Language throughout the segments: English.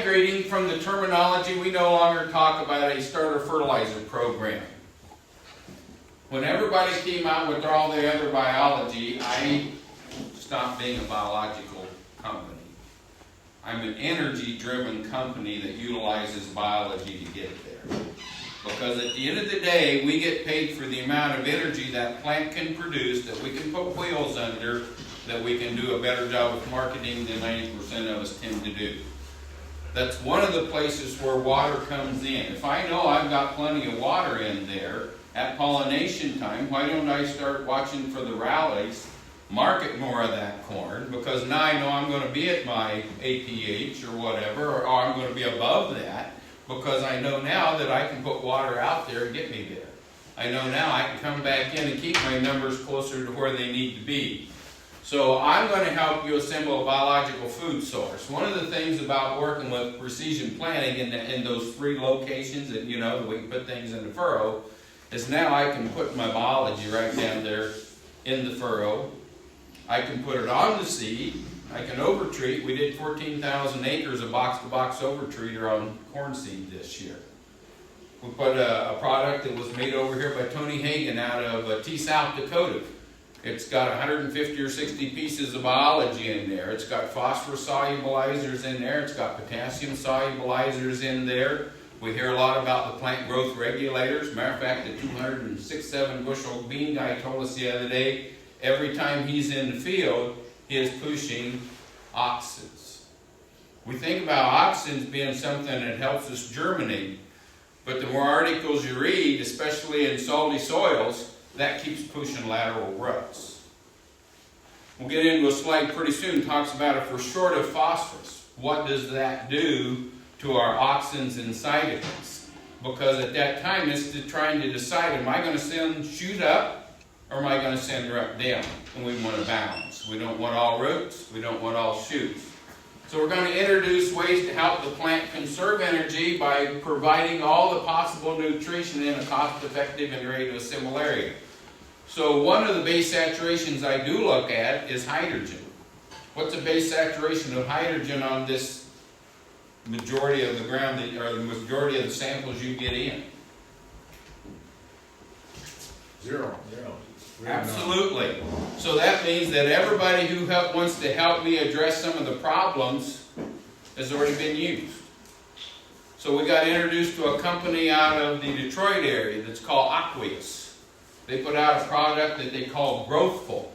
migrating from the terminology, we no longer talk about a starter fertilizer program. When everybody came out with all the other biology, I stopped being a biological company. I'm an energy-driven company that utilizes biology to get there. Because at the end of the day, we get paid for the amount of energy that plant can produce, that we can put wheels under, that we can do a better job of marketing than 90% of us tend to do. That's one of the places where water comes in. If I know I've got plenty of water in there, at pollination time, why don't I start watching for the rallies, market more of that corn, because now I know I'm going to be at my APH or whatever, or I'm going to be above that, because I know now that I can put water out there and get me there. I know now I can come back in and keep my numbers closer to where they need to be. So I'm going to help you assemble a biological food source. One of the things about working with precision planting in those 3 locations that, you know, that we can put things in the furrow, is now I can put my biology right down there in the furrow. I can put it on the seed. I can overtreat. We did 14,000 acres of box-to-box overtreater on corn seed this year. We put a product that was made over here by Tony Hagan out of South Dakota. It's got 150 or 60 pieces of biology in there. It's got phosphorus solubilizers in there. It's got potassium solubilizers in there. We hear a lot about the plant growth regulators. Matter of fact, the 206-7 bushel bean guy told us the other day, every time he's in the field, he is pushing auxins. We think about auxins being something that helps us germinate, but the more articles you read, especially in salty soils, that keeps pushing lateral roots. We'll get into a slide pretty soon, talks about if we're short of phosphorus, what does that do to our auxins and cytokines? Because at that time, it's trying to decide, am I going to send shoot up, or am I going to send her up down? And we want to balance. We don't want all roots. We don't want all shoots. So we're going to introduce ways to help the plant conserve energy by providing all the possible nutrition in a cost-effective and ready-to-assimile area. So one of the base saturations I do look at is hydrogen. What's the base saturation of hydrogen on this majority of the ground, or the majority of the samples you get in? 0. Absolutely. So that means that everybody who wants to help me address some of the problems has already been used. So we got introduced to a company out of the Detroit area that's called Aqueous. They put out a product that they call Growthful.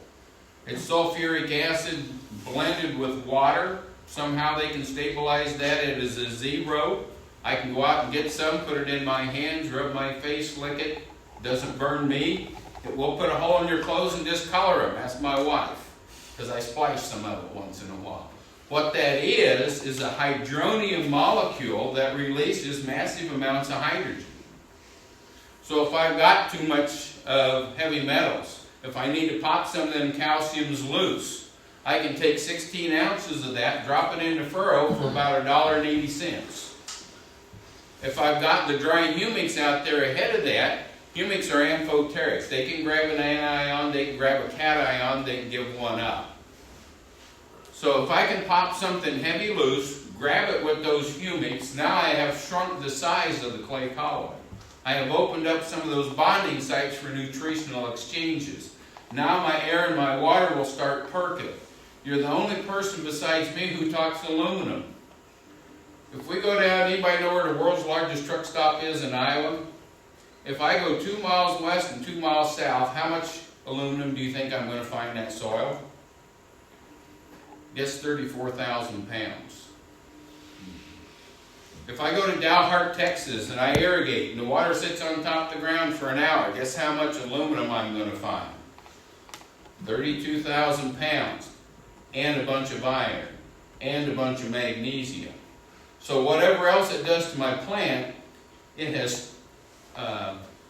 It's sulfuric acid blended with water. Somehow they can stabilize that. It is a 0. I can go out and get some, put it in my hands, rub my face, lick it. Doesn't burn me. It will put a hole in your clothes and discolor them. That's my wife, because I splice some of it once in a while. What that is a hydronium molecule that releases massive amounts of hydrogen. So if I've got too much of heavy metals, if I need to pop some of them calciums loose, I can take 16 ounces of that, drop it in the furrow for about $1.80. If I've got the dry humics out there ahead of that, humics are amphoterics. They can grab an anion, they can grab a cation, they can give one up. So if I can pop something heavy loose, grab it with those humics, now I have shrunk the size of the clay colloid. I have opened up some of those bonding sites for nutritional exchanges. Now my air and my water will start perking. You're the only person besides me who talks aluminum. If we go down, anybody know where the world's largest truck stop is in Iowa? If I go 2 miles west and 2 miles south, how much aluminum do you think I'm going to find in that soil? Guess 34,000 pounds. If I go to Dalhart, Texas, and I irrigate, and the water sits on top of the ground for an hour, guess how much aluminum I'm going to find? 32,000 pounds, and a bunch of iron, and a bunch of magnesium. So whatever else it does to my plant, it has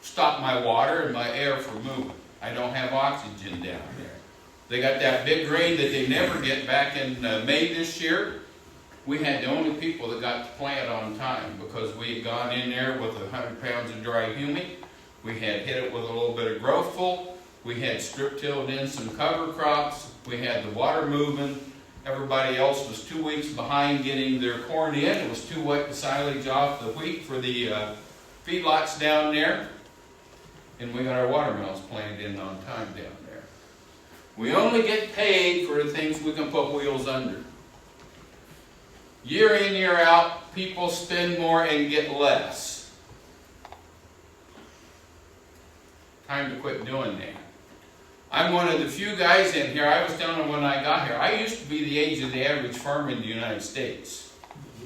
stopped my water and my air from moving. I don't have oxygen down there. They got that big rain that they never get back in May this year. We had the only people that got to plant on time because we had gone in there with 100 pounds of dry humic. We had hit it with a little bit of Growthful. We had strip tilled in some cover crops. We had the water moving. Everybody else was 2 weeks behind getting their corn in. It was too wet to silage off the wheat for the feedlots down there. And we got our watermelons planted in on time down there. We only get paid for the things we can put wheels under. Year in, year out, people spend more and get less. Time to quit doing that. I'm one of the few guys in here, I was telling them when I got here, I used to be the age of the average farmer in the United States.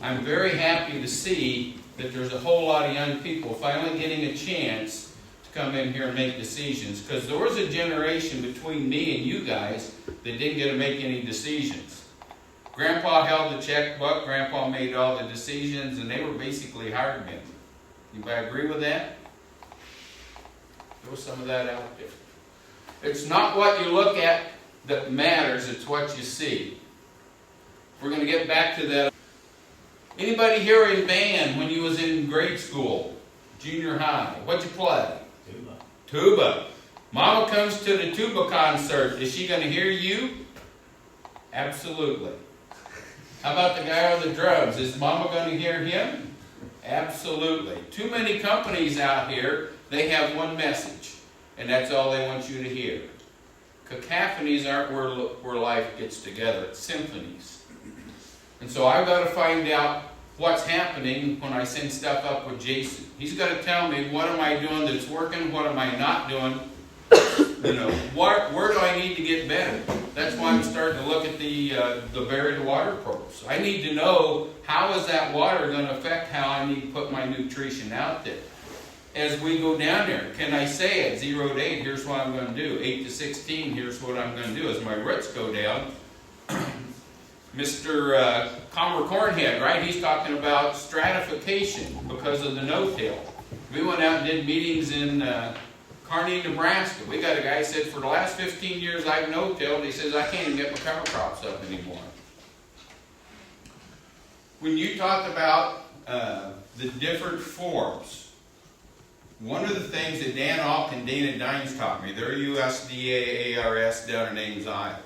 I'm very happy to see that there's a whole lot of young people finally getting a chance to come in here and make decisions, because there was a generation between me and you guys that didn't get to make any decisions. Grandpa held the checkbook, Grandpa made all the decisions, and they were basically hired men. Anybody agree with that? There was some of that out there. It's not what you look at that matters, it's what you see. We're going to get back to that. Anybody here in band when you was in grade school, junior high? What'd you play? Tuba. Tuba. Mama comes to the tuba concert. Is she going to hear you? Absolutely. How about the guy on the drums? Is Mama going to hear him? Absolutely. Too many companies out here, they have one message, and that's all they want you to hear. Cacophonies aren't where life gets together. It's symphonies. And so I've got to find out what's happening when I send stuff up with Jason. He's got to tell me, what am I doing that's working, what am I not doing, where do I need to get better? That's why I'm starting to look at the buried water probes. I need to know, how is that water going to affect how I need to put my nutrition out there. As we go down there, can I say at 0 to 8, here's what I'm going to do. 8 to 16, here's what I'm going to do. As my roots go down, Mr. Comer Cornhead, right? He's talking about stratification because of the no-till. We went out and did meetings in Kearney, Nebraska. We got a guy who said, for the last 15 years I've no-tilled. He says, I can't even get my cover crops up anymore. When you talk about the different forms, one of the things that Dan Alk and Dana Dines taught me, they're USDA ARS down in Ames, Iowa.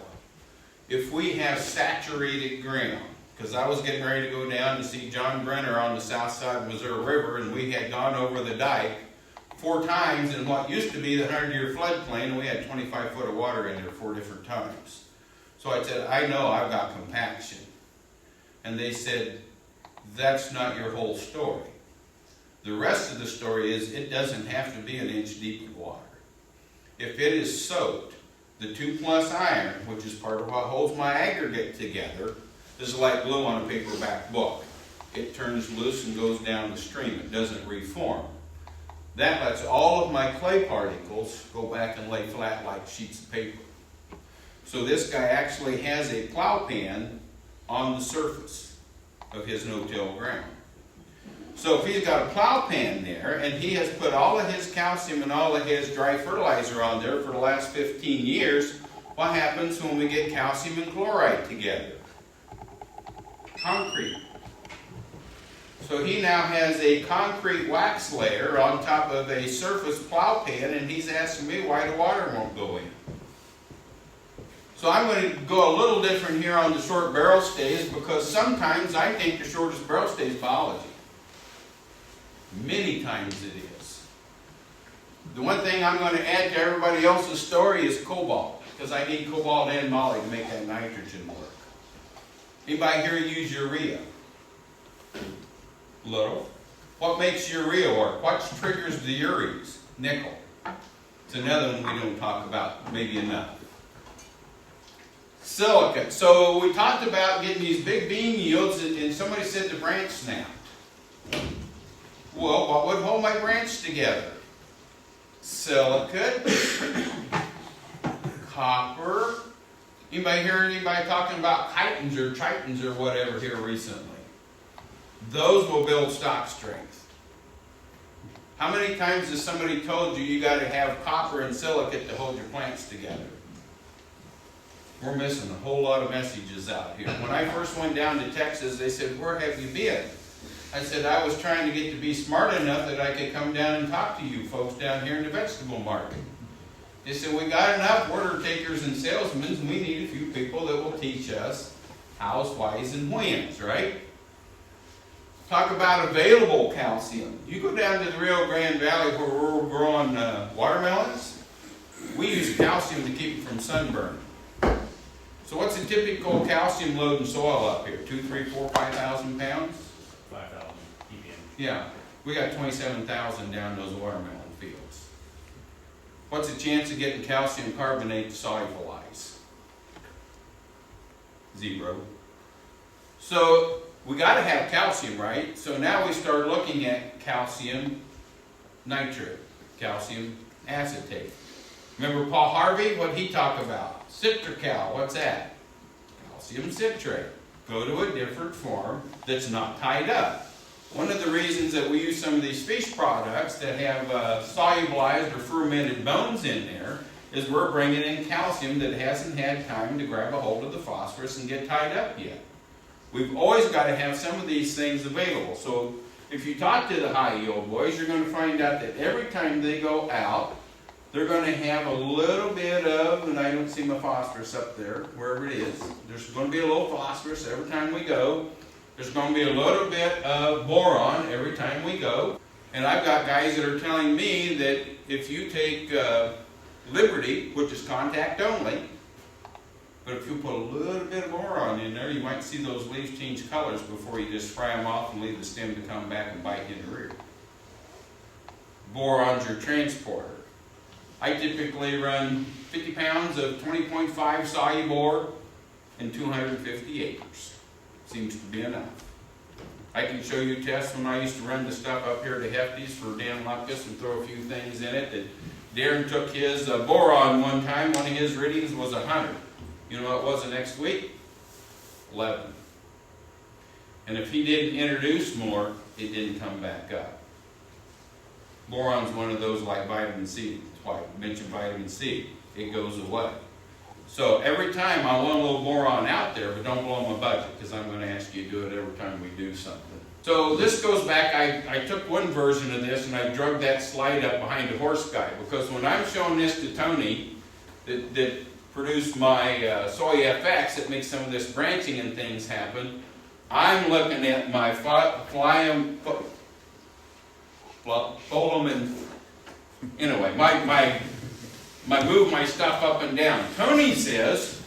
If we have saturated ground, because I was getting ready to go down to see John Brenner on the south side of the Missouri River, and we had gone over the dike 4 times in what used to be the 100-year floodplain, and we had 25 foot of water in there 4 different times. So I said, I know I've got compaction. And they said, that's not your whole story. The rest of the story is, it doesn't have to be an inch deep of water. If it is soaked, the 2+ iron, which is part of what holds my aggregate together, is like glue on a paperback book. It turns loose and goes down the stream. It doesn't reform. That lets all of my clay particles go back and lay flat like sheets of paper. So this guy actually has a plow pan on the surface of his no-till ground. So if he's got a plow pan there, and he has put all of his calcium and all of his dry fertilizer on there for the last 15 years, what happens when we get calcium and chloride together? Concrete. So he now has a concrete wax layer on top of a surface plow pan, and he's asking me why the water won't go in. So I'm going to go a little different here on the short barrel stays, because sometimes I think the shortest barrel stay is biology. Many times it is. The one thing I'm going to add to everybody else's story is cobalt, because I need cobalt and moly to make that nitrogen work. Anybody here use urea? Little. What makes urea work? What triggers the ureas? Nickel. It's another one we don't talk about maybe enough. Silica. So we talked about getting these big bean yields, and somebody said the branch snapped. Well, what would hold my branch together? Silicate, copper. Anybody hear anybody talking about chitins or tritons or whatever here recently? Those will build stock strength. How many times has somebody told you you got to have copper and silicate to hold your plants together? We're missing a whole lot of messages out here. When I first went down to Texas, they said, where have you been? I said, I was trying to get to be smart enough that I could come down and talk to you folks down here in the vegetable market. They said, we got enough order takers and salesmen, and we need a few people that will teach us How's, whys, and whens, right? Talk about available calcium. You go down to the Rio Grande Valley where we're growing watermelons, we use calcium to keep it from sunburn. So what's a typical calcium load in soil up here? 2, 3, 4, 5,000 pounds? 5,000 ppm. Yeah, we got 27,000 down those watermelon fields. What's the chance of getting calcium carbonate to solubilize? 0. So we got to have calcium, right? So now we start looking at calcium nitrate, calcium acetate. Remember Paul Harvey? What did he talk about? Citrical, what's that? Calcium citrate. Go to a different form that's not tied up. One of the reasons that we use some of these fish products that have solubilized or fermented bones in there is we're bringing in calcium that hasn't had time to grab a hold of the phosphorus and get tied up yet. We've always got to have some of these things available. So if you talk to the high yield boys, you're going to find out that every time they go out, they're going to have a little bit of, and I don't see my phosphorus up there, wherever it is. There's going to be a little phosphorus every time we go. There's going to be a little bit of boron every time we go. And I've got guys that are telling me that if you take Liberty, which is contact only, but if you put a little bit of boron in there, you might see those leaves change colors before you just fry them off and leave the stem to come back and bite you in the rear. Boron's your transporter. I typically run 50 pounds of 20.5 Solubor in 250 acres. Seems to be enough. I can show you tests when I used to run the stuff up here to Hefty's for Dan Lucas and throw a few things in it. That Darren took his boron one time, one of his readings was 100. You know what it was the next week? 11. And if he didn't introduce more, it didn't come back up. Boron's one of those like vitamin C. That's why I mentioned vitamin C. It goes away. So every time I want a little boron out there, but don't blow my budget, because I'm going to ask you to do it every time we do something. So this goes back, I took one version of this and I drug that slide up behind the horse guy, because when I'm showing this to Tony, that produced my Soy FX, that makes some of this branching and things happen, I'm looking at my my move my stuff up and down. Tony says,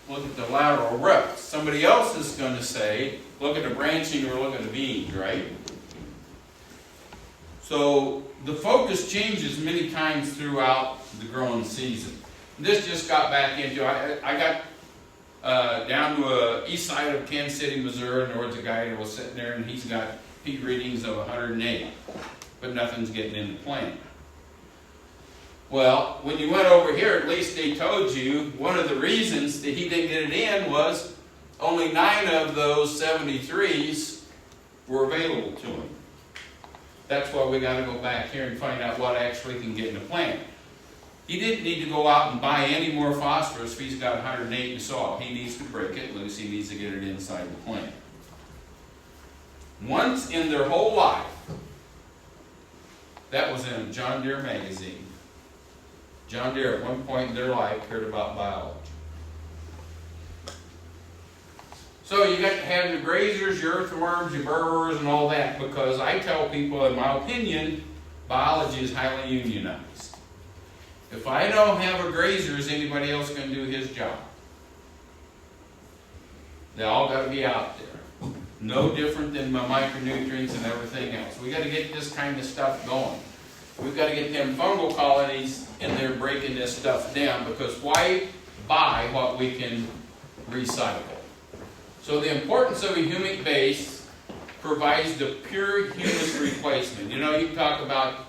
look at the lateral roots. Somebody else is going to say, look at the branching or look at the beans, right? So the focus changes many times throughout the growing season. This just got back into, I got down to the east side of Kansas City, Missouri, and there was a guy that was sitting there and he's got peak readings of 108, but nothing's getting in the plant. Well, when you went over here, at least they told you one of the reasons that he didn't get it in was only 9 of those 73s were available to him. That's why we got to go back here and find out what actually can get in the plant. He didn't need to go out and buy any more phosphorus if he's got 108 in soil. He needs to break it loose. He needs to get it inside the plant. Once in their whole life, that was in a John Deere magazine. John Deere at one point in their life cared about biology. So you got to have your grazers, your earthworms, your burrowers, and all that, because I tell people, in my opinion, biology is highly unionized. If I don't have a grazer, is anybody else going to do his job? They all got to be out there. No different than my micronutrients and everything else. We got to get this kind of stuff going. We've got to get them fungal colonies in there breaking this stuff down, because why buy what we can recycle? So the importance of a humic base provides the pure humus replacement. You know, you can talk about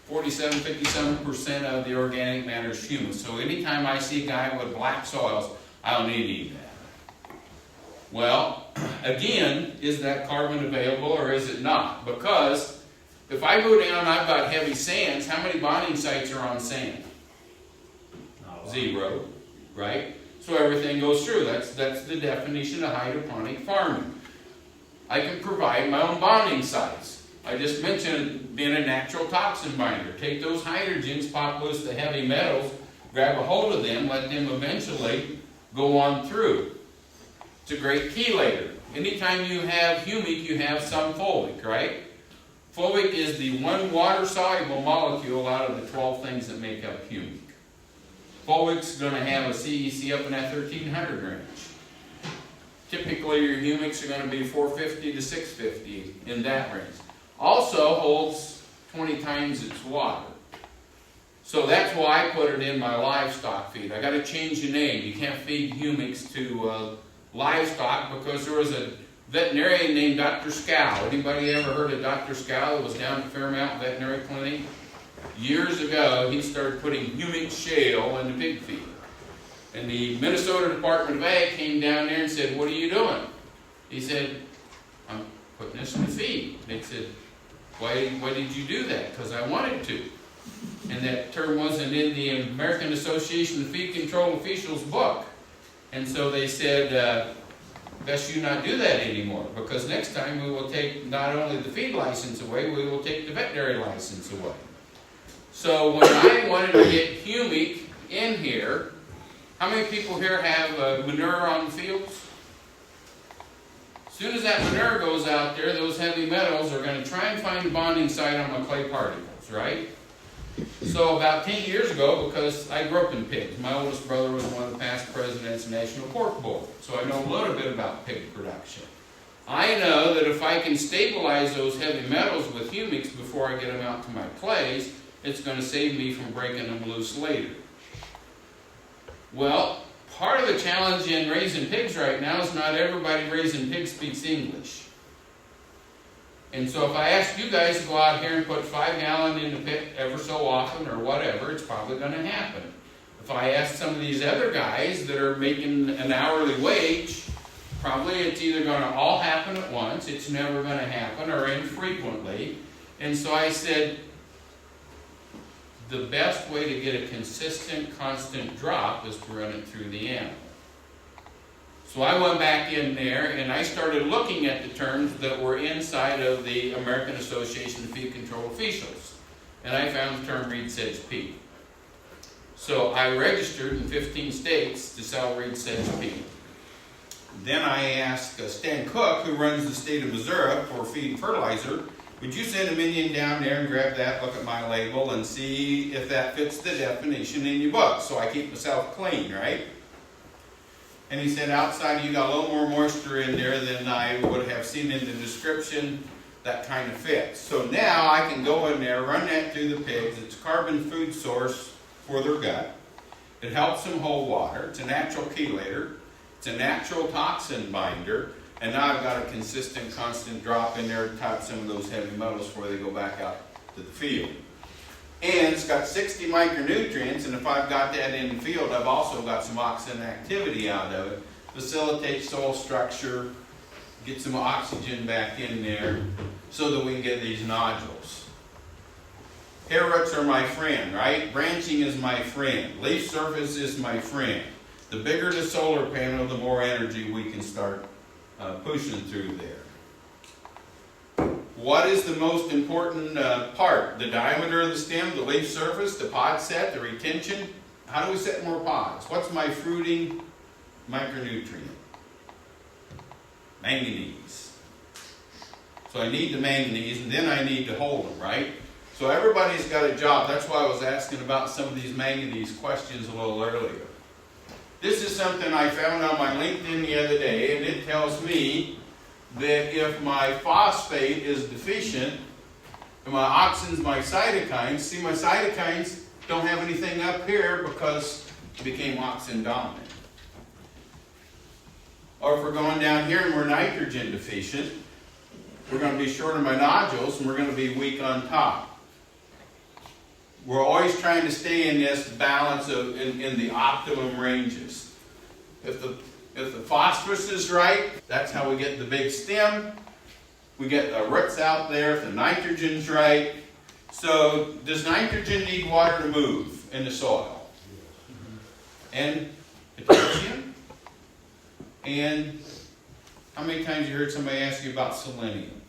47, 57% of the organic matter is humus. So anytime I see a guy with black soils, I don't need any of that. Well, again, is that carbon available or is it not? Because if I go down, I've got heavy sands. How many bonding sites are on sand? 0, right? So everything goes through. That's the definition of hydroponic farming. I can provide my own bonding sites. I just mentioned being a natural toxin binder. Take those hydrogens, pop loose the heavy metals, grab a hold of them, let them eventually go on through. It's a great chelator. Anytime you have humic, you have some fulvic, right? Fulvic is the one water-soluble molecule out of the 12 things that make up humic. Fulvic's going to have a CEC up in that 1300 range. Typically, your humics are going to be 450 to 650 in that range. Also holds 20 times its water. So that's why I put it in my livestock feed. I got to change the name. You can't feed humics to livestock because there was a veterinarian named Dr. Scow. Anybody ever heard of Dr. Scow that was down at Fairmount Veterinary Clinic? Years ago, he started putting humic shale in the pig feed. And the Minnesota Department of Ag came down there and said, "What are you doing?" He said, "I'm putting this in the feed." They said, why did you do that? Because I wanted to. And that term wasn't in the American Association of Feed Control Officials book. And so they said, best you not do that anymore, because next time we will take not only the feed license away, we will take the veterinary license away. So when I wanted to get humic in here, how many people here have manure on the fields? As soon as that manure goes out there, those heavy metals are going to try and find a bonding site on my clay particles, right? So about 10 years ago, because I grew up in pigs, my oldest brother was one of the past presidents of National Pork Board, so I know a little bit about pig production. I know that if I can stabilize those heavy metals with humics before I get them out to my clays, it's going to save me from breaking them loose later. Well, part of the challenge in raising pigs right now is not everybody raising pigs speaks English. And so if I ask you guys to go out here and put 5 gallon in the pit ever so often or whatever, it's probably going to happen. If I ask some of these other guys that are making an hourly wage, probably it's either going to all happen at once, it's never going to happen, or infrequently. And so I said, the best way to get a consistent, constant drop is to run it through the animal. So I went back in there and I started looking at the terms that were inside of the American Association of Feed Control Officials. And I found the term reed sedge peat. So I registered in 15 states to sell reed sedge peat. Then I asked Stan Cook, who runs the state of Missouri for feed and fertilizer, would you send a minion down there and grab that, look at my label, and see if that fits the definition in your book, so I keep myself clean, right? And he said, outside you got a little more moisture in there than I would have seen in the description. That kind of fits. So now I can go in there, run that through the pigs. It's a carbon food source for their gut. It helps them hold water. It's a natural chelator. It's a natural toxin binder. And now I've got a consistent, constant drop in there to top some of those heavy metals before they go back out to the field. And it's got 60 micronutrients, and if I've got that in the field, I've also got some oxidant activity out of it. Facilitates soil structure, get some oxygen back in there so that we can get these nodules. Hair roots are my friend, right? Branching is my friend. Leaf surface is my friend. The bigger the solar panel, the more energy we can start pushing through there. What is the most important part? The diameter of the stem, the leaf surface, the pod set, the retention. How do we set more pods? What's my fruiting micronutrient? Manganese. So I need the manganese, and then I need to hold them, right? So everybody's got a job. That's why I was asking about some of these manganese questions a little earlier. This is something I found on my LinkedIn the other day, and it tells me that if my phosphate is deficient, and my auxins, my cytokines, see my cytokines don't have anything up here because it became auxin dominant. Or if we're going down here and we're nitrogen deficient, we're going to be short on my nodules and we're going to be weak on top. We're always trying to stay in this balance of in the optimum ranges. If the phosphorus is right, that's how we get the big stem. We get the roots out there if the nitrogen's right. So does nitrogen need water to move in the soil? And potassium? And how many times you heard somebody ask you about selenium?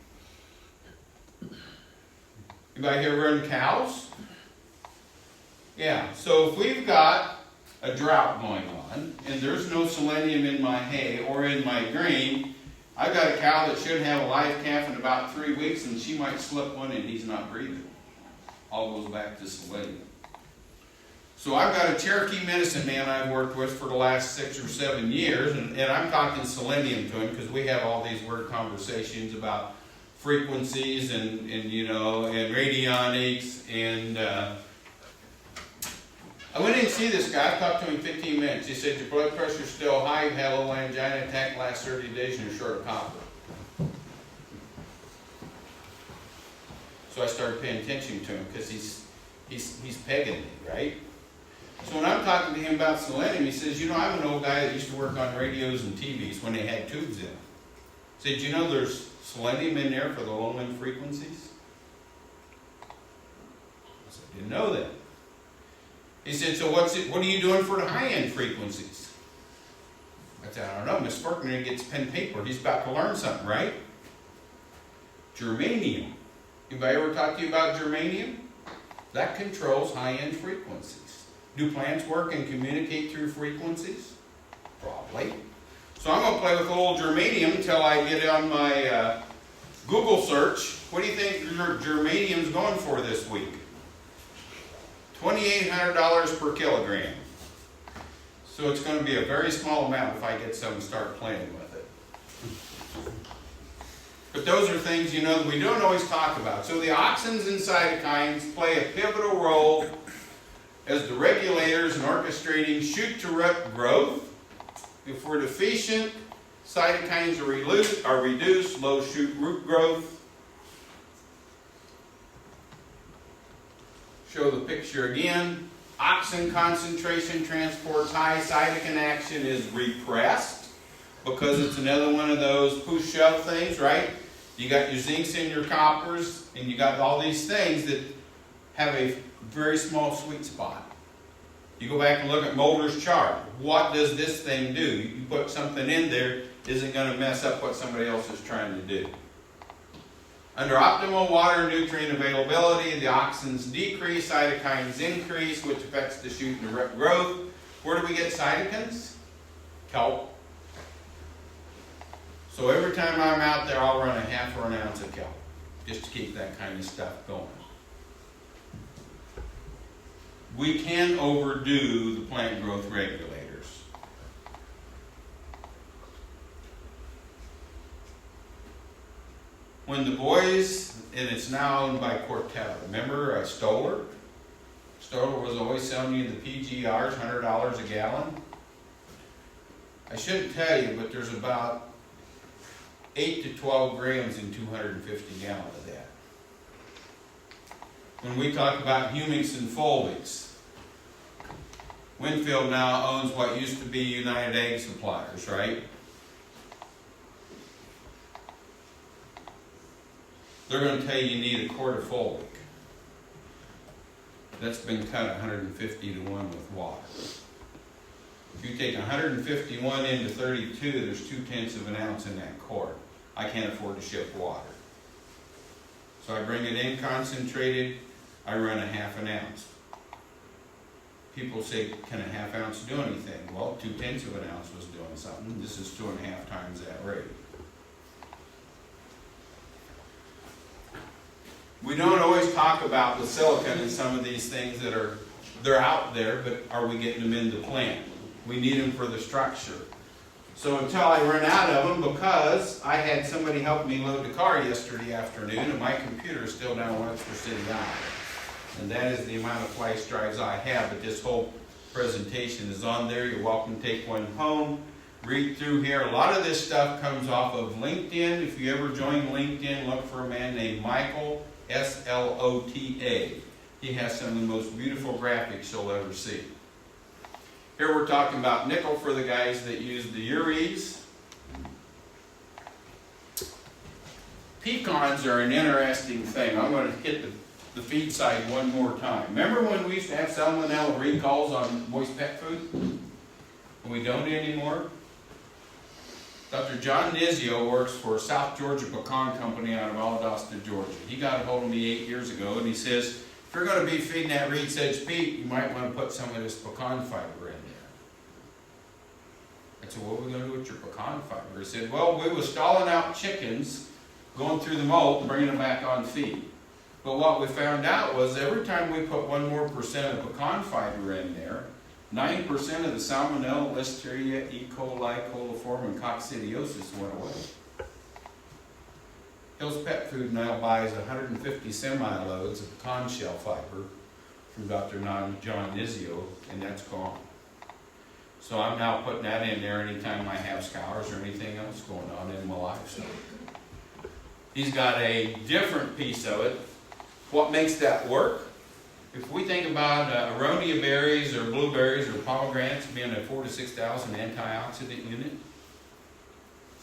Anybody here run cows? Yeah, so if we've got a drought going on, and there's no selenium in my hay or in my grain, I've got a cow that should have a live calf in about 3 weeks, and she might slip one and he's not breathing. All goes back to selenium. So I've got a Cherokee medicine man I've worked with for the last 6 or 7 years, and I'm talking selenium to him because we have all these weird conversations about frequencies and radionics, and I went in to see this guy. I talked to him 15 minutes. He said, your blood pressure's still high, you've had a little angina attack the last 30 days, and you're short of copper. So I started paying attention to him because he's pegging me, right? So when I'm talking to him about selenium, he says, I'm an old guy that used to work on radios and TVs when they had tubes in them. He said, there's selenium in there for the low-end frequencies? I said, I didn't know that. He said, so what are you doing for the high-end frequencies? I said, I don't know. Miss Forkner gets pen and paper. He's about to learn something, right? Germanium. Anybody ever talk to you about germanium? That controls high-end frequencies. Do plants work and communicate through frequencies? Probably. So I'm going to play with a little germanium until I get on my Google search. What do you think germanium's going for this week? $2,800 per kilogram. So it's going to be a very small amount if I get some and start playing with it. But those are things, that we don't always talk about. So the auxins and cytokines play a pivotal role as the regulators in orchestrating shoot-to-root growth. If we're deficient, cytokines are reduced, low shoot root growth. Show the picture again. Auxin concentration transports high, cytokine action is repressed because it's another one of those push-shove things, right? You got your zincs and your coppers, and you got all these things that have a very small sweet spot. You go back and look at Mulder's chart. What does this thing do? You put something in there, isn't going to mess up what somebody else is trying to do. Under optimal water nutrient availability, the auxins decrease, cytokines increase, which affects the shoot and the root growth. Where do we get cytokines? Kelp. So every time I'm out there, I'll run a half or an ounce of kelp, just to keep that kind of stuff going. We can overdo the plant growth regulators. When the boys, and it's now owned by Corteva, remember Stoller? Stoller was always selling you the PGRs, $100 a gallon. I shouldn't tell you, but there's about 8 to 12 grams in 250 gallons of that. When we talk about humics and fulvics, Winfield now owns what used to be United Ag Suppliers, right? They're going to tell you need a quart of fulvic. That's been cut 150 to 1 with water. If you take 151 into 32, there's 0.2 of an ounce in that quart. I can't afford to ship water. So I bring it in concentrated, I run a half an ounce. People say, can a half ounce do anything? Well, 0.2 of an ounce was doing something. This is 2.5 times that rate. We don't always talk about the silicon in some of these things that they're out there, but are we getting them in the plant? We need them for the structure. So until I run out of them, because I had somebody help me load the car yesterday afternoon, and my computer is still down Webster City Island. And that is the amount of flash drives I have, but this whole presentation is on there. You're welcome to take one home, read through here. A lot of this stuff comes off of LinkedIn. If you ever join LinkedIn, look for a man named Michael, S-L-O-T-A. He has some of the most beautiful graphics you'll ever see. Here we're talking about nickel for the guys that use the ureas. Pecans are an interesting thing. I'm going to hit the feed side one more time. Remember when we used to have salmonella recalls on moist pet food? And we don't anymore? Dr. John Nizio works for South Georgia Pecan Company out of Valdosta, Georgia. He got a hold of me 8 years ago, and he says, if you're going to be feeding that reed sedge peat, you might want to put some of this pecan fiber in there. I said, what are we going to do with your pecan fiber? He said, well, we were stalling out chickens, going through the molt, bringing them back on feed. But what we found out was every time we put 1% more of pecan fiber in there, 9% of the salmonella, listeria, E. coli, coliform, and coccidiosis went away. Hill's Pet Food now buys 150 semi-loads of pecan shell fiber from Dr. John Nizio, and that's gone. So I'm now putting that in there anytime I have scours or anything else going on in my livestock. He's got a different piece of it. What makes that work? If we think about aronia berries or blueberries or pomegranates being a 4,000 to 6,000 antioxidant unit,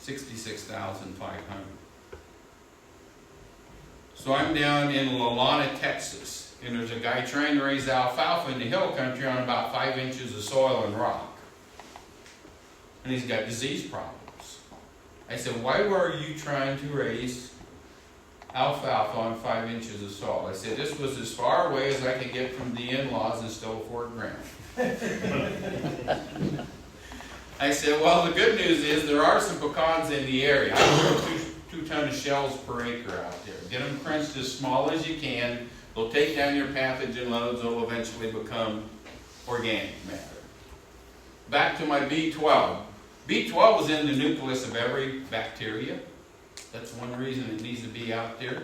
66,500. So I'm down in Lalana, Texas, and there's a guy trying to raise alfalfa in the hill country on about 5 inches of soil and rock. And he's got disease problems. I said, why were you trying to raise alfalfa on 5 inches of soil? I said, this was as far away as I could get from the in-laws in Fort Grant. I said, well, the good news is there are some pecans in the area. I grow 2 tons of shells per acre out there. Get them crunched as small as you can. They'll take down your pathogen loads. They'll eventually become organic matter. Back to my B12. B12 is in the nucleus of every bacteria. That's one reason it needs to be out there.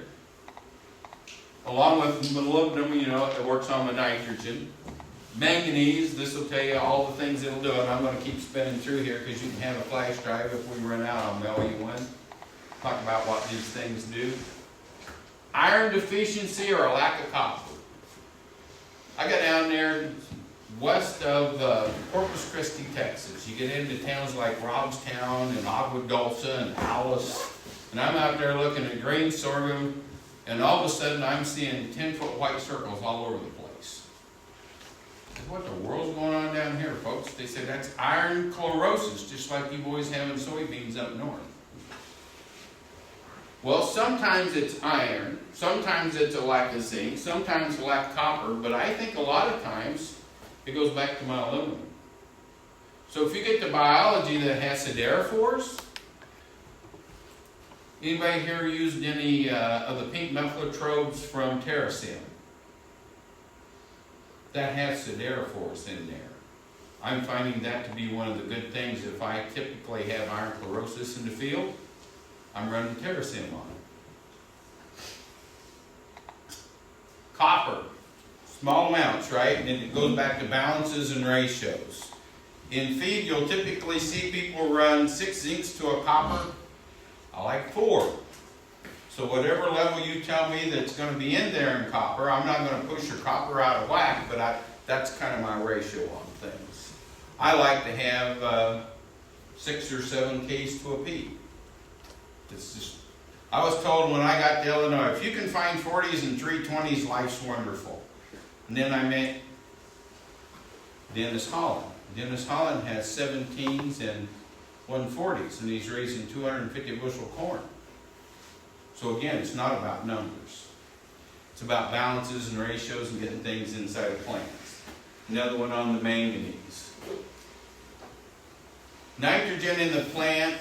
Along with molybdenum, it works on the nitrogen. Manganese, this will tell you all the things it'll do. And I'm going to keep spinning through here because you can have a flash drive if we run out. I'll mail you one. Talk about what these things do. Iron deficiency or a lack of copper. I got down there west of Corpus Christi, Texas. You get into towns like Robstown and Agua Dulce and Alice. And I'm out there looking at grain sorghum, and all of a sudden I'm seeing 10-foot white circles all over the place. I said, what the world's going on down here, folks? They said that's iron chlorosis, just like you boys have in soybeans up north. Well, sometimes it's iron, sometimes it's a lack of zinc, sometimes a lack of copper, but I think a lot of times it goes back to my aluminum. So if you get the biology that has siderophores, anybody here used any of the pink methylotrobes from Terracin? That has siderophores in there. I'm finding that to be one of the good things. If I typically have iron chlorosis in the field, I'm running Terracin on it. Copper, small amounts, right? And it goes back to balances and ratios. In feed, you'll typically see people run 6 zincs to a copper. I like 4. So whatever level you tell me that's going to be in there in copper, I'm not going to push your copper out of whack, but that's kind of my ratio on things. I like to have 6 or 7 Ks to a P. It's just, I was told when I got to Illinois, if you can find 40s and 320s, life's wonderful. And then I met Dennis Holland. Dennis Holland has 17s and 140s, and he's raising 250 bushel corn. So again, it's not about numbers. It's about balances and ratios and getting things inside of plants. Another one on the manganese. Nitrogen in the plant,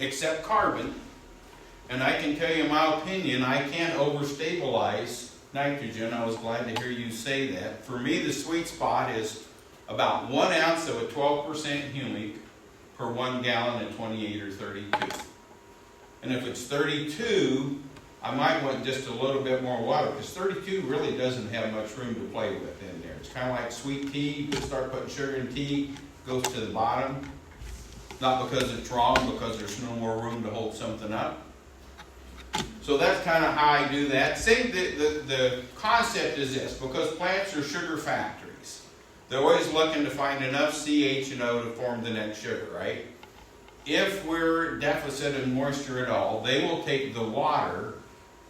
except carbon, and I can tell you my opinion, I can't overstabilize nitrogen. I was glad to hear you say that. For me, the sweet spot is about 1 ounce of a 12% humic per 1 gallon at 28 or 32. And if it's 32, I might want just a little bit more water, because 32 really doesn't have much room to play with in there. It's kind of like sweet tea. You can start putting sugar in tea, it goes to the bottom. Not because it's wrong, because there's no more room to hold something up. So that's kind of how I do that. The concept is this, because plants are sugar factories. They're always looking to find enough CH and O to form the next sugar, right? If we're deficit in moisture at all, they will take the water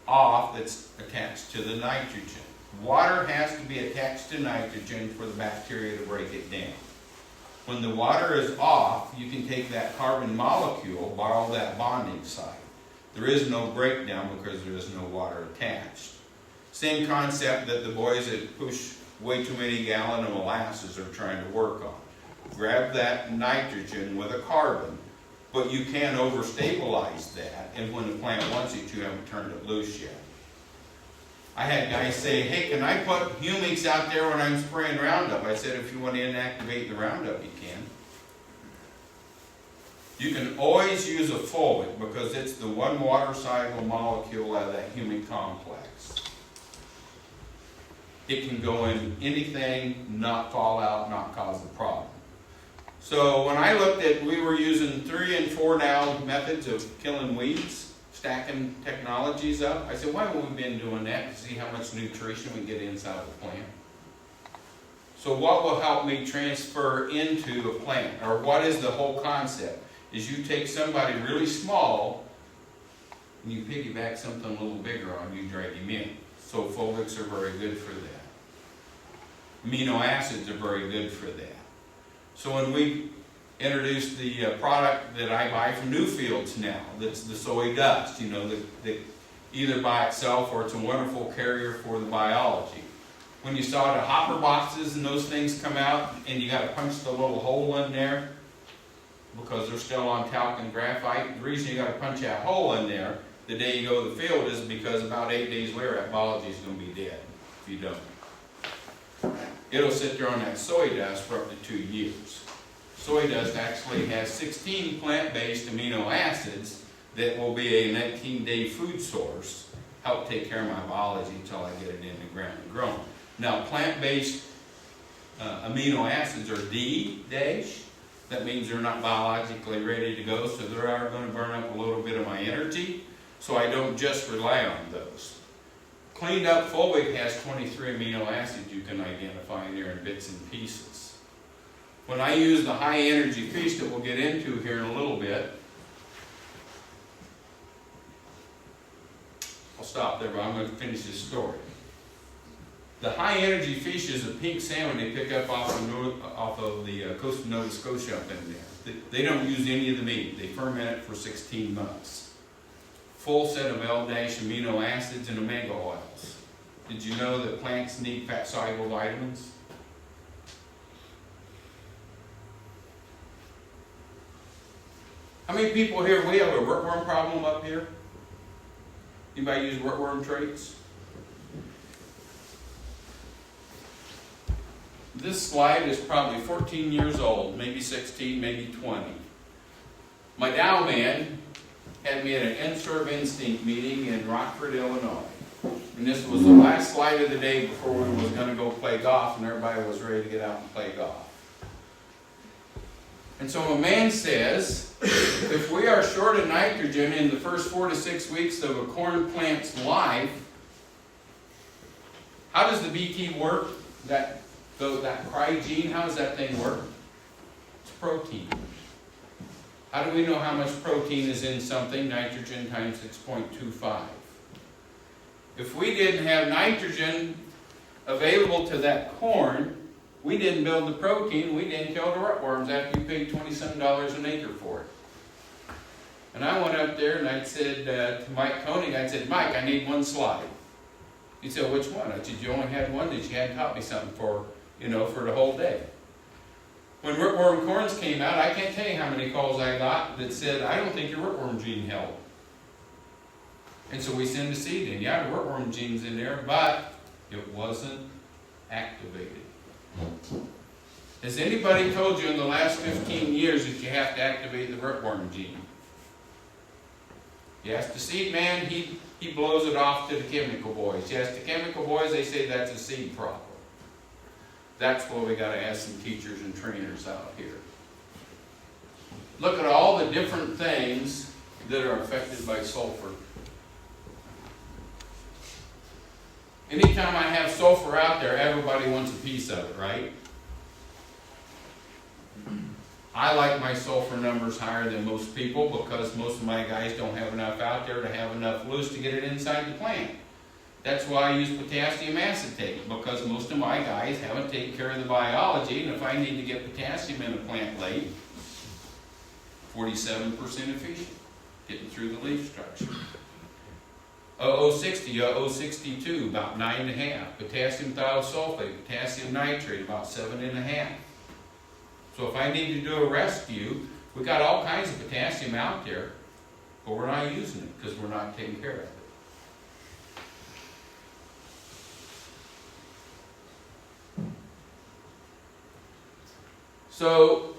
off that's attached to the nitrogen. Water has to be attached to nitrogen for the bacteria to break it down. When the water is off, you can take that carbon molecule, borrow that bonding site. There is no breakdown because there is no water attached. Same concept that the boys that push way too many gallons of molasses are trying to work on. grab that nitrogen with a carbon, but you can overstabilize that, and when the plant wants it, you haven't turned it loose yet. I had guys say, hey, can I put humics out there when I'm spraying Roundup? I said, if you want to inactivate the Roundup, you can. You can always use a fulvic because it's the one water-soluble molecule out of that humic complex. It can go in anything, not fall out, not cause a problem. So when I looked at, we were using 3 and 4 now methods of killing weeds, stacking technologies up. I said, why haven't we been doing that? To see how much nutrition we get inside the plant. So what will help me transfer into a plant, or what is the whole concept? Is you take somebody really small and you piggyback something a little bigger on, you drag him in. So fulvics are very good for that. Amino acids are very good for that. So when we introduced the product that I buy from Newfields now, that's the soy dust, you know, that either by itself or it's a wonderful carrier for the biology. When you saw the hopper boxes and those things come out and you got to punch the little hole in there because they're still on talc and graphite, the reason you got to punch that hole in there the day you go to the field is because about 8 days later that biology is going to be dead if you don't. It'll sit there on that soy dust for up to 2 years. Soy dust actually has 16 plant-based amino acids that will be a 19-day food source, help take care of my biology until I get it in the ground and grown. Now, plant-based amino acids are D dash. That means they're not biologically ready to go, so they are going to burn up a little bit of my energy, so I don't just rely on those. Cleaned up fulvic has 23 amino acids you can identify in there in bits and pieces. When I use the high energy fish that we'll get into here in a little bit, I'll stop there, but I'm going to finish this story. The high energy fish is a pink salmon they pick up off of the coast of Nova Scotia up in there. They don't use any of the meat. They ferment it for 16 months. Full set of L-dash amino acids and omega oils. Did you know that plants need fat-soluble vitamins? How many people here, we have a rootworm problem up here? Anybody use rootworm traits? This slide is probably 14 years old, maybe 16, maybe 20. My Dow man had me at an N-Serve Instinct meeting in Rockford, Illinois. And this was the last slide of the day before we was going to go play golf and everybody was ready to get out and play golf. And so a man says, if we are short of nitrogen in the first 4 to 6 weeks of a corn plant's life, how does the BT work? That cry gene, how does that thing work? It's protein. How do we know how much protein is in something? Nitrogen times 6.25. If we didn't have nitrogen available to that corn, we didn't build the protein, we didn't kill the rootworms after you paid $27 an acre for it. And I went up there and I said to Mike Koenig, I said, Mike, I need one slide. He said, which one? I said, you only had one that you hadn't taught me something for, for the whole day. When rootworm corns came out, I can't tell you how many calls I got that said, I don't think your rootworm gene held. And so we send the seed in. Yeah, the rootworm gene's in there, but it wasn't activated. Has anybody told you in the last 15 years that you have to activate the rootworm gene? You ask the seed man, he blows it off to the chemical boys. You ask the chemical boys, they say that's a seed problem. That's why we got to ask some teachers and trainers out here. Look at all the different things that are affected by sulfur. Anytime I have sulfur out there, everybody wants a piece of it, right? I like my sulfur numbers higher than most people because most of my guys don't have enough out there to have enough loose to get it inside the plant. That's why I use potassium acetate, because most of my guys haven't taken care of the biology, and if I need to get potassium in a plant late, 47% efficient, getting through the leaf structure. 0060, 0062, about 9.5. Potassium thiosulfate, potassium nitrate, about 7.5. So if I need to do a rescue, we got all kinds of potassium out there, but we're not using it because we're not taking care of it. So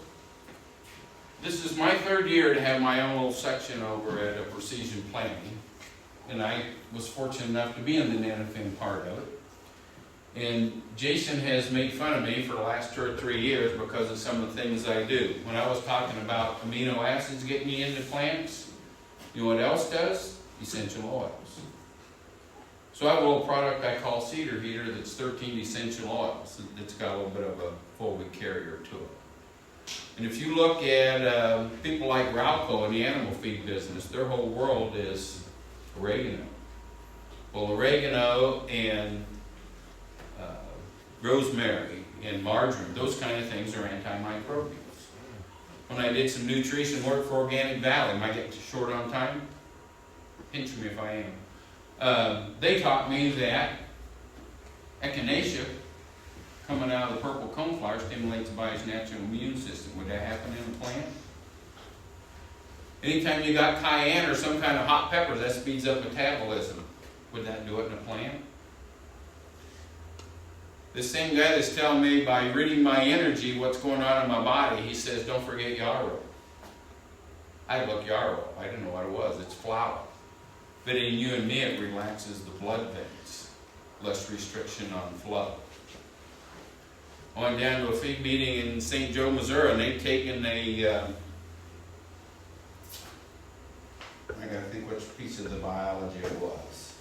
this is my third year to have my own little section over at a Precision Planting, and I was fortunate enough to be in the nanofin part of it. And Jason has made fun of me for the last 2 or 3 years because of some of the things I do. When I was talking about amino acids getting you into plants, you know what else does? Essential oils. So I have a little product I call Cedar Heater that's 13 essential oils. It's got a little bit of a folic carrier to it. And if you look at people like Ralco in the animal feed business, their whole world is oregano. Well, oregano and rosemary and marjoram, those kind of things are antimicrobials. When I did some nutrition work for Organic Valley, am I getting short on time? Pinch me if I am. They taught me that echinacea coming out of the purple coneflower stimulates the body's natural immune system. Would that happen in a plant? Anytime you got cayenne or some kind of hot pepper, that speeds up metabolism. Would that do it in a plant? This same guy that's telling me by reading my energy what's going on in my body, he says, don't forget yarrow. I look yarrow. I didn't know what it was. It's flour. But in you and me, it relaxes the blood veins. Less restriction on flow. I went down to a feed meeting in St. Joe, Missouri, and they'd taken a, I gotta think which piece of the biology it was.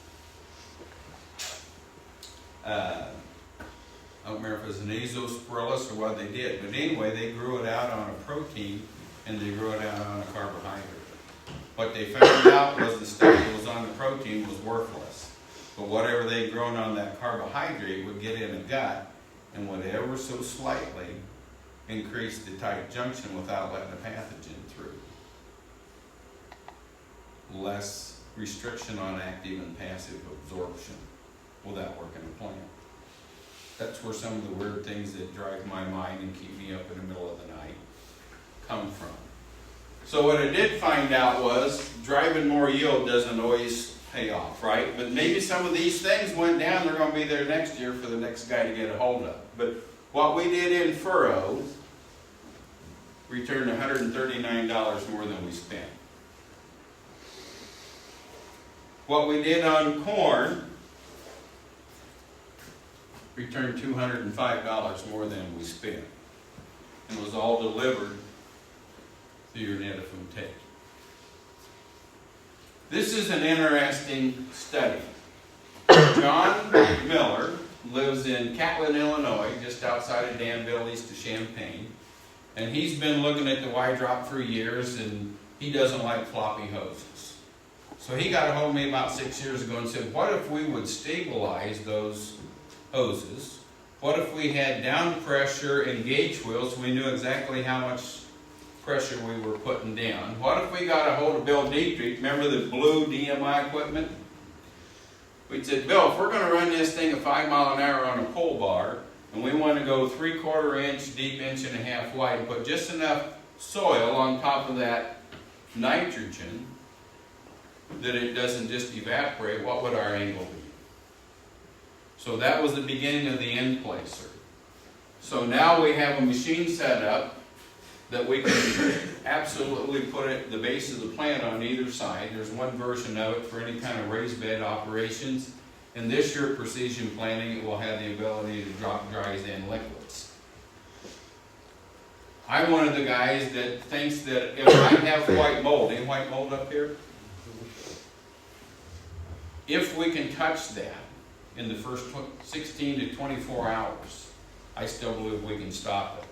I don't remember if it was an azospirillus or what they did, but anyway, they grew it out on a protein and they grew it out on a carbohydrate. What they found out was the stuff that was on the protein was worthless, but whatever they'd grown on that carbohydrate would get in the gut and would ever so slightly increase the tight junction without letting the pathogen through. Less restriction on active and passive absorption. Will that work in a plant? That's where some of the weird things that drive my mind and keep me up in the middle of the night come from. So what I did find out was driving more yield doesn't always pay off, right? But maybe some of these things went down, they're going to be there next year for the next guy to get a hold of. But what we did in furrow returned $139 more than we spent. What we did on corn returned $205 more than we spent. And was all delivered through your Netafim tape. This is an interesting study. John Miller lives in Catlin, Illinois, just outside of Danville, east of Champaign. And he's been looking at the Y-drop for years, and he doesn't like floppy hoses. So he got a hold of me about 6 years ago and said, what if we would stabilize those hoses? What if we had down pressure and gauge wheels so we knew exactly how much pressure we were putting down? What if we got a hold of Bill Dietrich, remember the blue DMI equipment? We said, Bill, if we're going to run this thing at 5 miles an hour on a pole bar, and we want to go 3/4 inch deep, 1.5 inches wide, and put just enough soil on top of that nitrogen that it doesn't just evaporate, what would our angle be? So that was the beginning of the end placer. So now we have a machine set up that we can absolutely put it at the base of the plant on either side. There's one version of it for any kind of raised bed operations. And this year, Precision Planting, it will have the ability to drop dries and liquids. I'm one of the guys that thinks that if I have white mold, any white mold up here? If we can touch that in the first 16 to 24 hours, I still believe we can stop it.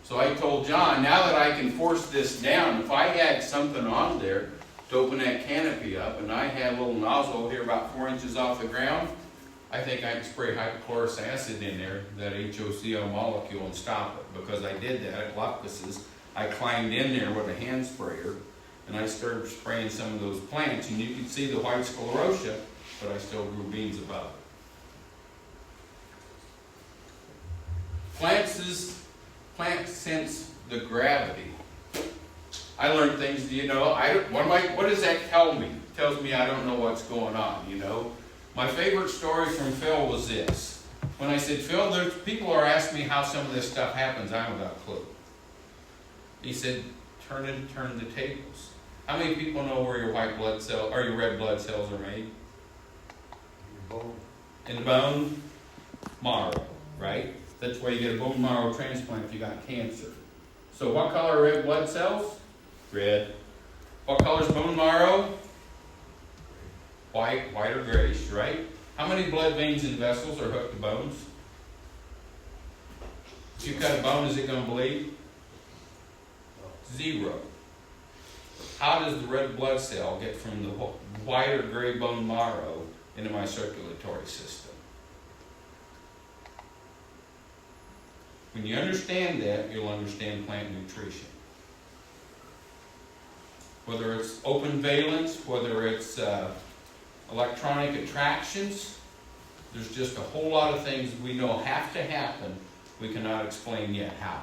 So I told John, now that I can force this down, if I had something on there to open that canopy up, and I had a little nozzle here about 4 inches off the ground, I think I can spray hypochlorous acid in there, that HOCl molecule, and stop it. Because I did that at Loftus's. I climbed in there with a hand sprayer, and I started spraying some of those plants, and you can see the white sclerotia, but I still grew beans above it. Plants sense the gravity. I learned things, you know, what does that tell me? It tells me I don't know what's going on, you know. My favorite story from Phil was this. When I said, Phil, people are asking me how some of this stuff happens, I haven't got a clue. He said, turn the tables. How many people know where your white blood cell or your red blood cells are made? In the bone marrow, right? That's why you get a bone marrow transplant if you got cancer. So what color are red blood cells? Red. What color is bone marrow? White or grayish, right? How many blood veins and vessels are hooked to bones? If you cut a bone, is it going to bleed? 0. How does the red blood cell get from the white or gray bone marrow into my circulatory system? When you understand that, you'll understand plant nutrition. Whether it's open valence, whether it's electronic attractions, there's just a whole lot of things we know have to happen. We cannot explain yet how.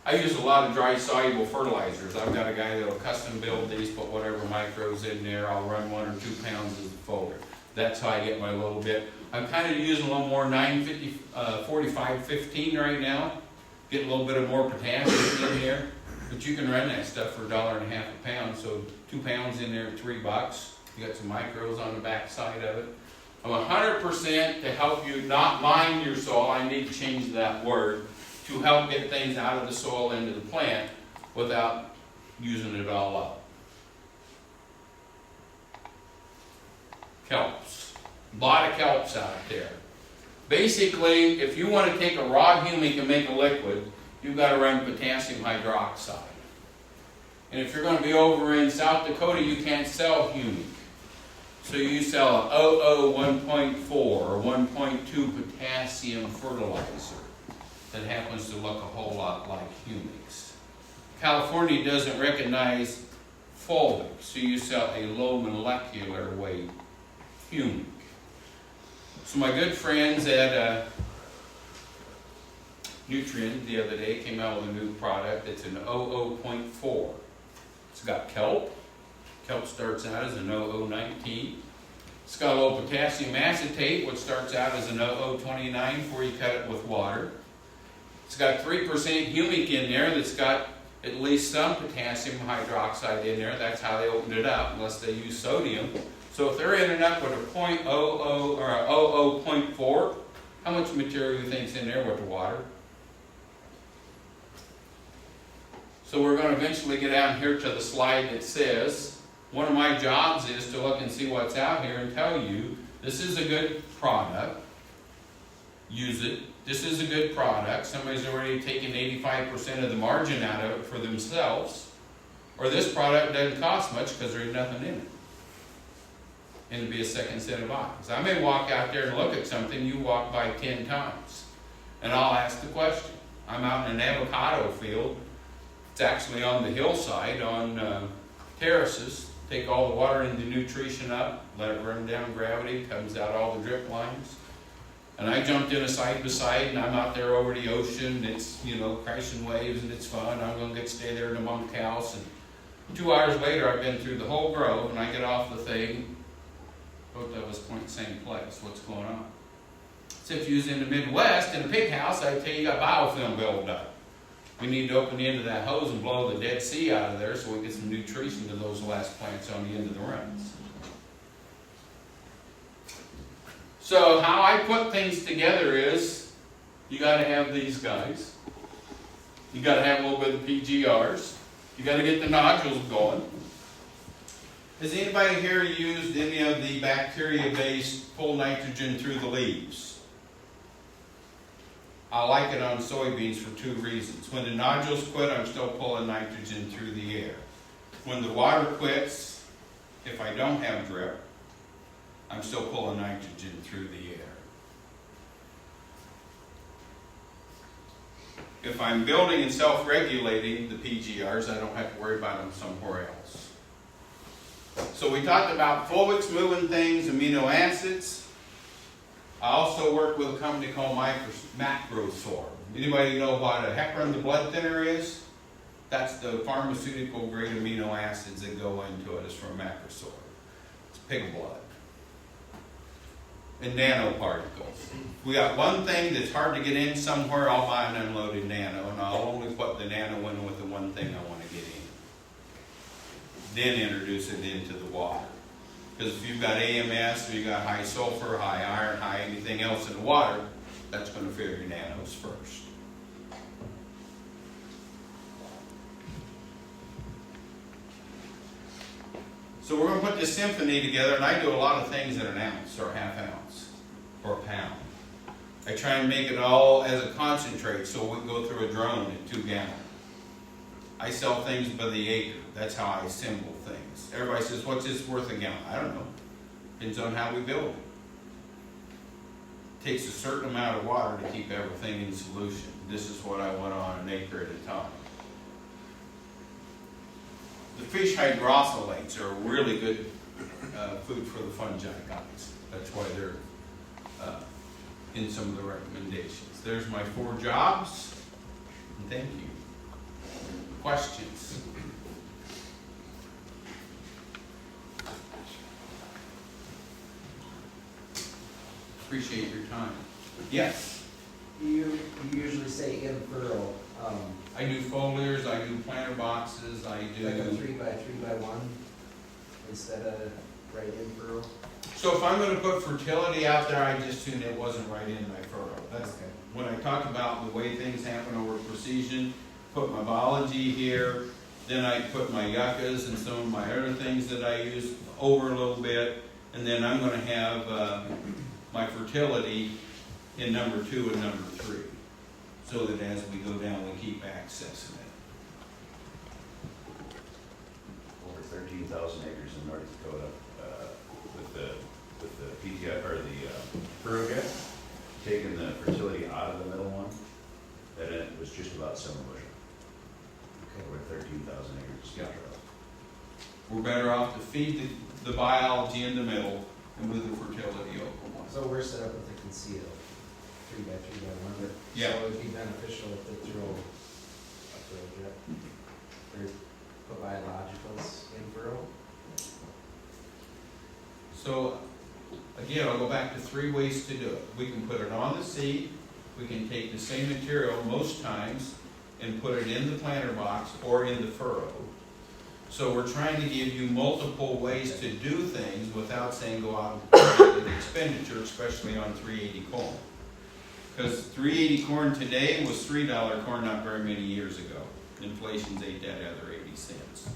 I use a lot of dry soluble fertilizers. I've got a guy that'll custom build these, put whatever micros in there. I'll run 1 or 2 pounds as a foliar. That's how I get my little bit. I'm kind of using a little more 45-15 right now. Get a little bit of more potassium in here. But you can run that stuff for $1.50 a pound. So 2 pounds in there, $3. You got some micros on the back side of it. I'm 100% to help you not mine your soil. I need to change that word. To help get things out of the soil into the plant without using it all up. Kelps. A lot of kelps out there. Basically, if you want to take a raw humic and make a liquid, you've got to run potassium hydroxide. And if you're going to be over in South Dakota, you can't sell humic. So you sell an OO 1.4 or 1.2 potassium fertilizer that happens to look a whole lot like humics. California doesn't recognize fulvic, so you sell a low molecular weight humic. So my good friends at Nutrient the other day came out with a new product. It's an 00.4. It's got kelp. Kelp starts out as an 0019. It's got a little potassium acetate, which starts out as an 0029 before you cut it with water. It's got 3% humic in there that's got at least some potassium hydroxide in there. That's how they opened it up, unless they use sodium. So if they're ending up with a 0.00 or a 00.4, how much material do you think's in there with the water? So we're going to eventually get down here to the slide that says, one of my jobs is to look and see what's out here and tell you, this is a good product. Use it. This is a good product. Somebody's already taken 85% of the margin out of it for themselves. Or this product doesn't cost much because there's nothing in it. And it'll be a second set of eyes. I may walk out there and look at something you walk by 10 times. And I'll ask the question. I'm out in an avocado field. It's actually on the hillside on terraces. Take all the water and the nutrition up, let it run down gravity, comes out all the drip lines. And I jumped in a side by side, and I'm out there over the ocean. It's, crashing waves, and it's fun. I'm going to stay there in the bunkhouse. And 2 hours later, I've been through the whole grove, and I get off the thing. Both of us point the same place. What's going on? So if you was in the Midwest, in a pig house, I'd tell you got biofilm built up. We need to open the end of that hose and blow the Dead Sea out of there so we get some nutrition to those last plants on the end of the runs. So how I put things together is, you got to have these guys. You got to have a little bit of PGRs. You got to get the nodules going. Has anybody here used any of the bacteria-based pull nitrogen through the leaves? I like it on soybeans for 2 reasons. When the nodules quit, I'm still pulling nitrogen through the air. When the water quits, if I don't have drip, I'm still pulling nitrogen through the air. If I'm building and self-regulating the PGRs, I don't have to worry about them somewhere else. So we talked about fulvics moving things, amino acids. I also work with a company called Micronutrients. Anybody know what a heparin, the blood thinner, is? That's the pharmaceutical grade amino acids that go into it. It's from Micronutrients. It's pig blood. And nanoparticles. We got one thing that's hard to get in somewhere, I'll buy an unloaded nano, and I'll only put the nano in with the one thing I want to get in. Then introduce it into the water. Because if you've got AMS, or you've got high sulfur, high iron, high anything else in the water, that's going to fill your nanos first. So we're going to put this symphony together, and I do a lot of things in an ounce, or half ounce, or a pound. I try and make it all as a concentrate, so we can go through a drone at 2 gallon. I sell things by the acre. That's how I assemble things. Everybody says, what's this worth a gallon? I don't know. Depends on how we build it. It takes a certain amount of water to keep everything in solution. This is what I want on an acre at a time. The fish hydrosylates are really good food for the fungi guys. That's why they're in some of the recommendations. There's my 4 jobs. And thank you. Questions? Appreciate your time. Yes? You usually say in furrow. I do foliars, I do planter boxes, I do... Like a 3 by 3 by 1 instead of right in furrow? So if I'm going to put fertility out there, I just assumed it wasn't right in my furrow. That's Okay. when I talk about the way things happen over precision, put my biology here, then I put my yuccas and some of my other things that I use over a little bit, and then I'm going to have my fertility in number 2 and number 3, so that as we go down, we keep accessing it. Over 13,000 acres in North Dakota with the PTI or the furrow guy, taking the fertility out of the middle one, and it was just about summer bushel. Okay, we're 13,000 acres. Yeah. We're better off to feed the biology in the middle and move the fertility over one. So we're set up with a conceal, 3 by 3 by 1, but Yeah. so it would be beneficial if they throw a furrow jet or put biologicals in furrow. So, again, I'll go back to 3 ways to do it. We can put it on the seed, we can take the same material most times and put it in the planter box or in the furrow. So we're trying to give you multiple ways to do things without saying go out and the expenditure, especially on 380 corn. Because 380 corn today was $3 corn not very many years ago. Inflation's ate that other 80 cents.